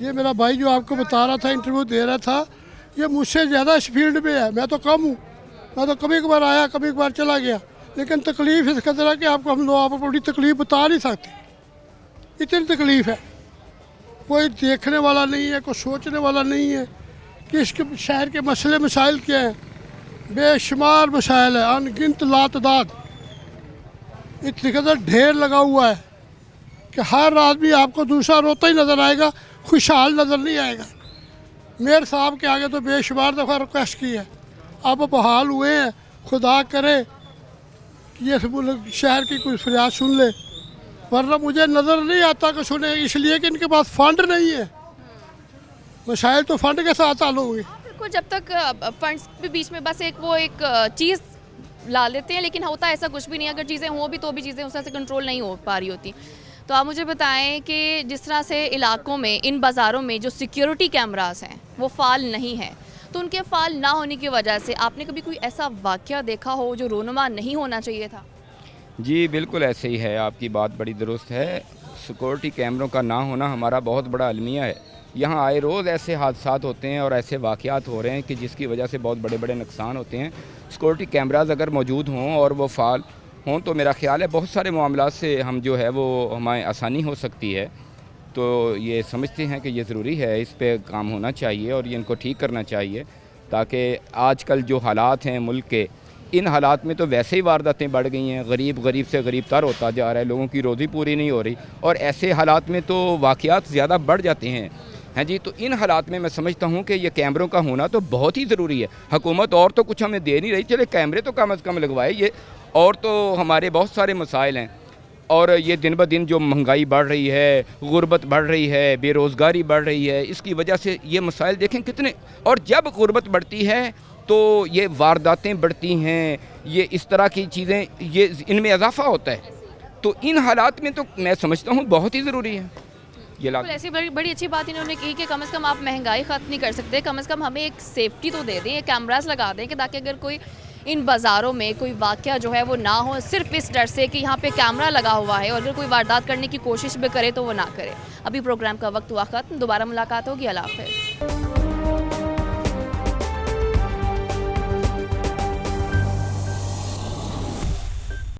Speaker 12: ये मेरा भाई जो आपको बता रहा था, इंटरव्यू दे रहा था, ये मुझसे ज़्यादा इस फील्ड में है, मैं तो कम हूँ। मैं तो कभी कभार आया, कभी कभार चला गया, लेकिन तकलीफ़ इस कदर है कि आपको हम लोग आप अपनी तकलीफ़ बता नहीं सकते, इतनी तकलीफ़ है। कोई देखने वाला नहीं है, कोई सोचने वाला नहीं है कि इसके शहर के मसले मसाइल क्या हैं। बेशुमार मसाइल है, अनगिनत लातदाद, इतनी कदर ढेर लगा हुआ है कि हर आदमी आपको दूसरा रोता ही नज़र आएगा, खुशहाल नज़र नहीं आएगा। मेयर साहब के आगे तो बेशुमार दफ़ा रिक्वेस्ट की है, अब बहाल हुए हैं, खुदा करे कि ये शहर की कोई फरियाद सुन ले, वरना मुझे नज़र नहीं आता कि सुने, इसलिए कि इनके पास फंड नहीं है। मसाइल तो फंड के साथ हल होंगे।
Speaker 1: बिल्कुल, जब तक फंड्स के बीच में बस एक चीज़ ला लेते हैं, लेकिन होता ऐसा कुछ भी नहीं। अगर चीज़ें हों भी तो भी चीज़ें उस तरह से कंट्रोल नहीं हो पा रही होती। तो आप मुझे बताएं कि जिस तरह से इलाकों में, इन बाज़ारों में जो सिक्योरिटी कैमरास हैं वो फ़ाल नहीं हैं, तो उनके फ़ाल ना होने की वजह से आपने कभी कोई ऐसा वाक़या देखा हो जो रोनुमा नहीं होना चाहिए था?
Speaker 13: जी बिल्कुल ऐसे ही है, आपकी बात बड़ी दुरुस्त है। सिक्योरिटी कैमरों का ना होना हमारा बहुत बड़ा अलमिया है। यहाँ आए रोज़ ऐसे हादसात होते हैं और ऐसे वाक़यात हो रहे हैं कि जिसकी वजह से बहुत बड़े बड़े नुकसान होते हैं। सिक्योरिटी कैमराज अगर मौजूद हों और वो फ़ाल हों तो मेरा ख़्याल है बहुत सारे मामलात से हम जो है वो हमें आसानी हो सकती है। तो ये समझते हैं कि ये ज़रूरी है, इस पे काम होना चाहिए और ये इनको ठीक करना चाहिए, ताकि आजकल जो हालात हैं मुल्क के, इन हालात में तो वैसे ही वारदातें बढ़ गई हैं, गरीब से गरीब तर होता जा रहा है, लोगों की रोज़ी पूरी नहीं हो रही और ऐसे हालात में तो वाक़यात ज़्यादा बढ़ जाते हैं। हैं जी, तो इन हालात में मैं समझता हूँ कि ये कैमरों का होना तो बहुत ही ज़रूरी है। हुकूमत और तो कुछ हमें दे नहीं रही, चले कैमरे तो कम अज़ कम लगवाए। ये और तो हमारे बहुत सारे मसाइल हैं और ये दिन ब दिन जो महंगाई बढ़ रही है, गुर्बत बढ़ रही है, बेरोज़गारी बढ़ रही है, इसकी वजह से ये मसाइल देखें कितने। और जब गुर्बत बढ़ती है तो ये वारदातें बढ़ती हैं, ये इस तरह की चीज़ें, ये इनमें इजाफा होता है। तो इन हालात में तो मैं समझता हूँ बहुत ही ज़रूरी है ये
Speaker 1: बिल्कुल, ऐसी बड़ी अच्छी बात इन्होंने की कि कम से कम आप महंगाई ख़त्म नहीं कर सकते, कम से कम हमें एक सेफ्टी तो दे दें, ये कैमरास लगा दें कि ताकि अगर कोई इन बाज़ारों में कोई वाक़या जो है वो ना हो, सिर्फ इस डर से कि यहाँ पे कैमरा लगा हुआ है और अगर कोई वारदात करने की कोशिश भी करे तो वो ना करे। अभी प्रोग्राम का वक्त हुआ ख़त्म, दोबारा मुलाकात होगी। अल्लाह हाफ़िज़।